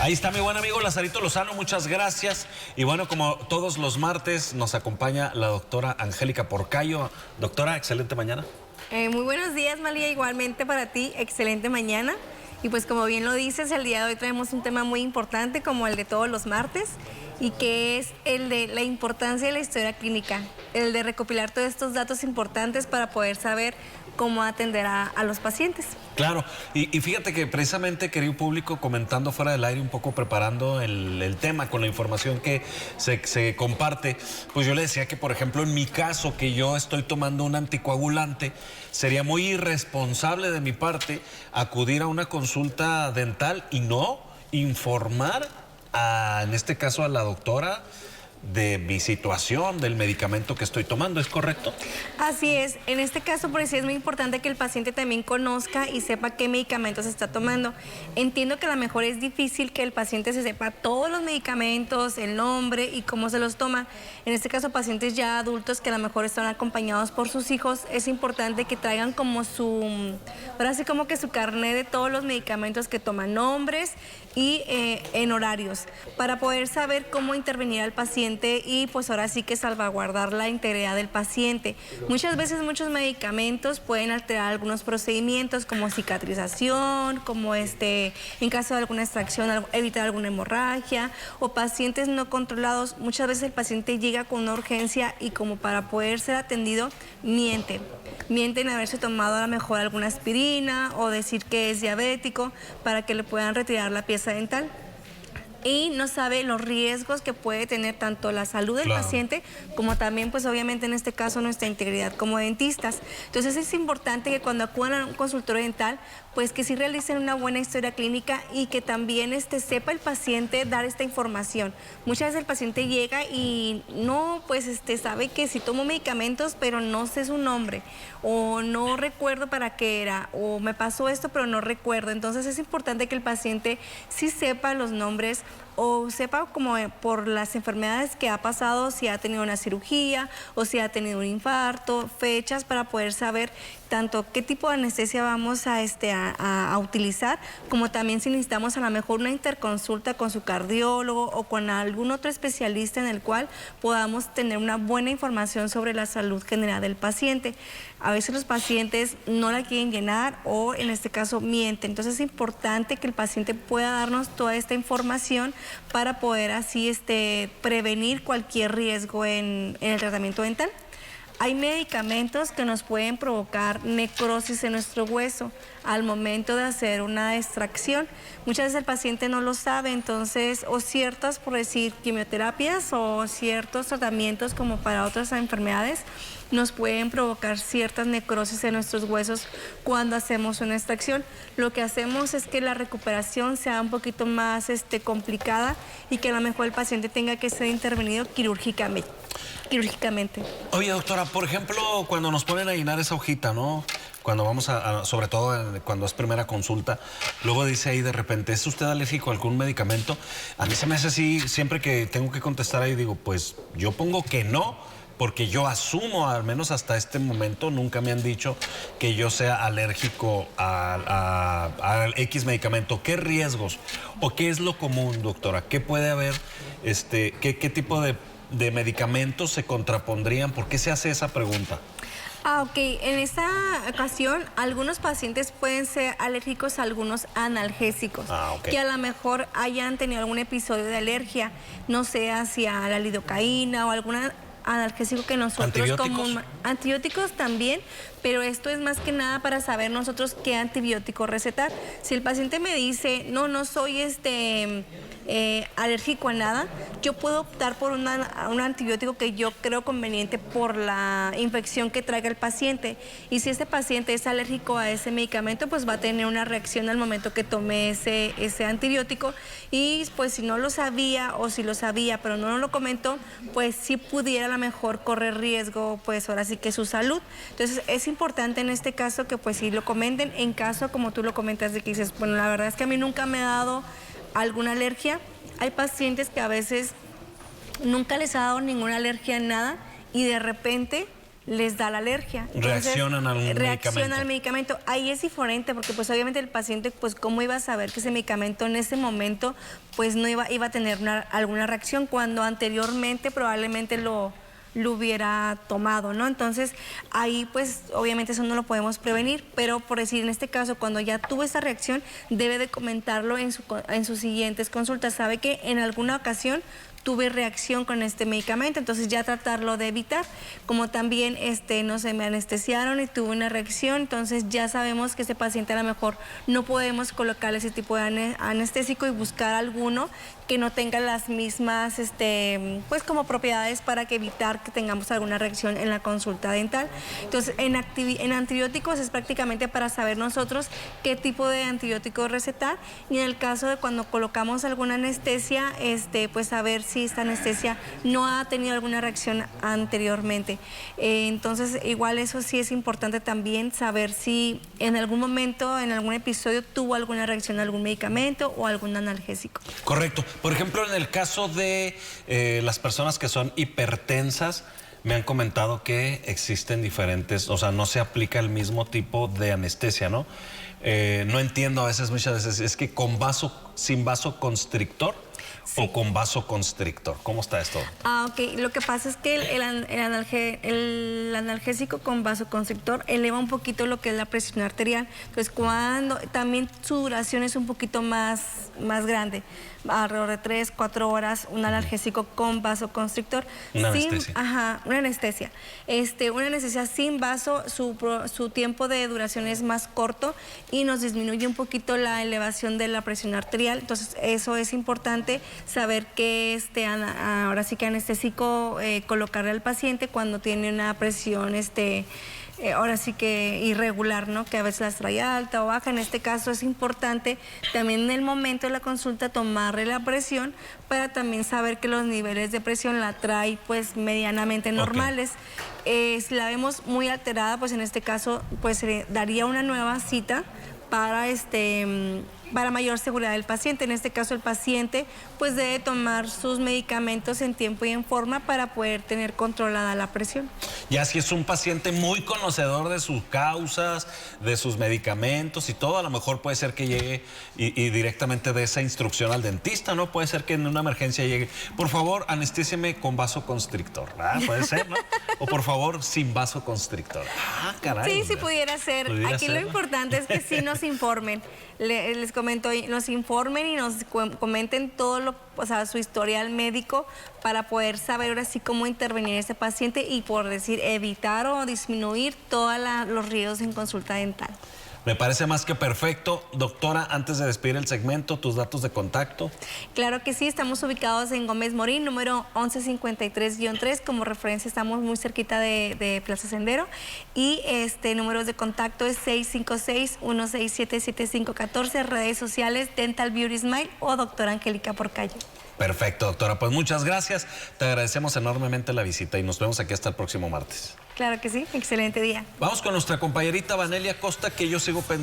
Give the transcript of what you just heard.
Ahí está mi buen amigo Lazarito Lozano, muchas gracias. Y bueno, como todos los martes, nos acompaña la doctora Angélica Porcayo. Doctora, excelente mañana. Muy buenos días, María, igualmente para ti, excelente mañana. Y pues como bien lo dices, el día de hoy traemos un tema muy importante como el de todos los martes, y que es el de la importancia de la historia clínica, el de recopilar todos estos datos importantes para poder saber cómo atender a los pacientes. Claro, y fíjate que precisamente, querido público, comentando fuera del aire un poco, preparando el tema con la información que se comparte, pues yo le decía que, por ejemplo, en mi caso, que yo estoy tomando un anticoagulante, sería muy irresponsable de mi parte acudir a una consulta dental y no informar, en este caso, a la doctora de mi situación, del medicamento que estoy tomando, ¿es correcto? Así es. En este caso, por eso es muy importante que el paciente también conozca y sepa qué medicamentos está tomando. Entiendo que a lo mejor es difícil que el paciente se sepa todos los medicamentos, el nombre y cómo se los toma. En este caso, pacientes ya adultos que a lo mejor están acompañados por sus hijos, es importante que traigan como ahora sí como que su carnet de todos los medicamentos que toman, nombres y en horarios, para poder saber cómo intervenir al paciente y pues ahora sí que salvaguardar la integridad del paciente. Muchas veces muchos medicamentos pueden alterar algunos procedimientos como cicatrización, como en caso de alguna extracción, evitar alguna hemorragia, o pacientes no controlados. Muchas veces el paciente llega con una urgencia y como para poder ser atendido, mienten haberse tomado a lo mejor alguna aspirina o decir que es diabético para que le puedan retirar la pieza dental. Y no sabe los riesgos que puede tener tanto la salud del paciente como también, pues obviamente en este caso, nuestra integridad como dentistas. Entonces es importante que cuando acudan a un consultorio dental, pues que sí realicen una buena historia clínica y que también sepa el paciente dar esta información. Muchas veces el paciente llega y no, pues sabe que sí tomó medicamentos, pero no sé su nombre, o no recuerdo para qué era, o me pasó esto, pero no recuerdo. Entonces es importante que el paciente sí sepa los nombres, o sepa como por las enfermedades que ha pasado, si ha tenido una cirugía o si ha tenido un infarto, fechas para poder saber tanto qué tipo de anestesia vamos a utilizar, como también si necesitamos a lo mejor una interconsulta con su cardiólogo o con algún otro especialista en el cual podamos tener una buena información sobre la salud general del paciente. A veces los pacientes no la quieren llenar o en este caso mienten. Entonces es importante que el paciente pueda darnos toda esta información para poder así prevenir cualquier riesgo en el tratamiento dental. Hay medicamentos que nos pueden provocar necrosis en nuestro hueso al momento de hacer una extracción. Muchas veces el paciente no lo sabe, entonces, o ciertas, por decir, quimioterapias o ciertos tratamientos como para otras enfermedades, nos pueden provocar ciertas necrosis en nuestros huesos cuando hacemos una extracción. Lo que hacemos es que la recuperación sea un poquito más complicada y que a lo mejor el paciente tenga que ser intervenido quirúrgicamente. Oye, doctora, por ejemplo, cuando nos ponen a llenar esa hojita, ¿no? Cuando vamos sobre todo cuando es primera consulta, luego dice ahí de repente, ¿es usted alérgico a algún medicamento? A mí se me hace así, siempre que tengo que contestar ahí, digo, pues yo pongo que no, porque yo asumo, al menos hasta este momento, nunca me han dicho que yo sea alérgico a X medicamento. ¿Qué riesgos o qué es lo común, doctora? ¿Qué puede haber? ¿Qué tipo de medicamentos se contrapondrían? ¿Por qué se hace esa pregunta? Ok. En esta ocasión, algunos pacientes pueden ser alérgicos a algunos analgésicos, que a lo mejor hayan tenido algún episodio de alergia, no sé, hacia la lidocaína o alguna analgésico que nosotros antibióticos también, pero esto es más que nada para saber nosotros qué antibiótico recetar. Si el paciente me dice, no soy alérgico a nada, yo puedo optar por un antibiótico que yo creo conveniente por la infección que traiga el paciente. Y si este paciente es alérgico a ese medicamento, pues va a tener una reacción al momento que tome ese antibiótico. Y pues si no lo sabía o si lo sabía pero no nos lo comentó, pues sí pudiera a lo mejor correr riesgo, pues ahora sí que su salud. Entonces es importante en este caso que pues sí lo comenten. En caso, como tú lo comentas, de que dices, bueno, la verdad es que a mí nunca me ha dado alguna alergia. Hay pacientes que a veces nunca les ha dado ninguna alergia en nada y de repente les da la alergia. Entonces, reaccionan al medicamento. Ahí es diferente porque pues obviamente el paciente, pues cómo iba a saber que ese medicamento en ese momento pues no iba a tener alguna reacción cuando anteriormente probablemente lo hubiera tomado, ¿no? Entonces, ahí pues obviamente eso no lo podemos prevenir, pero por decir en este caso, cuando ya tuvo esa reacción, debe de comentarlo en sus siguientes consultas. Sabe que en alguna ocasión tuve reacción con este medicamento, entonces ya tratarlo de evitar. Como también, no sé, me anestesiaron y tuve una reacción, entonces ya sabemos que ese paciente a lo mejor no podemos colocarle ese tipo de anestésico y buscar alguno que no tenga las mismas, pues como propiedades para que evitar que tengamos alguna reacción en la consulta dental. Entonces, en antibióticos es prácticamente para saber nosotros qué tipo de antibiótico recetar y en el caso de cuando colocamos alguna anestesia, pues saber si esta anestesia no ha tenido alguna reacción anteriormente. Entonces, igual eso sí es importante también saber si en algún momento, en algún episodio tuvo alguna reacción a algún medicamento o algún analgésico. Correcto. Por ejemplo, en el caso de las personas que son hipertensas, me han comentado que existen diferentes, o sea, no se aplica el mismo tipo de anestesia, ¿no? No entiendo a veces, muchas veces, es que sin vasoconstrictor. Sí. ¿O con vasoconstrictor? ¿Cómo está esto? Ok. Lo que pasa es que el analgésico con vasoconstrictor eleva un poquito lo que es la presión arterial. Entonces, cuando también su duración es un poquito más grande, alrededor de 3-4 horas, un analgésico con vasoconstrictor. Una anestesia. Ajá, una anestesia. Una anestesia sin vaso, su tiempo de duración es más corto y nos disminuye un poquito la elevación de la presión arterial. Entonces, eso es importante saber que ahora sí que anestésico colocarle al paciente cuando tiene una presión ahora sí que irregular, ¿no? Que a veces las trae alta o baja. En este caso es importante también en el momento de la consulta tomarle la presión para también saber que los niveles de presión la trae pues medianamente normales. Okay. Si la vemos muy alterada, pues en este caso pues daría una nueva cita para mayor seguridad del paciente. En este caso el paciente pues debe tomar sus medicamentos en tiempo y en forma para poder tener controlada la presión. Ya si es un paciente muy conocedor de sus causas, de sus medicamentos y todo, a lo mejor puede ser que llegue y directamente de esa instrucción al dentista, ¿no? Puede ser que en una emergencia llegue, por favor, anestésieme con vasoconstrictor, ¿verdad? Puede ser, ¿no? O por favor, sin vasoconstrictor. Ah, caray. Sí, sí pudiera ser. Aquí lo importante es que sí nos informen. Les comento, nos informen y nos comenten todo su historial médico para poder saber ahora sí cómo intervenir ese paciente y por decir evitar o disminuir todos los riesgos en consulta dental. Me parece más que perfecto. Doctora, antes de despedir el segmento, tus datos de contacto. Claro que sí, estamos ubicados en Gómez Morín, número 1153-3. Como referencia estamos muy cerquita de Plaza Sendero. Y números de contacto es 656-167-7514. Redes sociales, Dental Beauty Smile o Doctora Angélica Porcayo. Perfecto, doctora. Pues muchas gracias. Te agradecemos enormemente la visita y nos vemos aquí hasta el próximo martes. Claro que sí. Excelente día. Vamos con nuestra compañerita Vanelia Costa, que yo sigo pensando.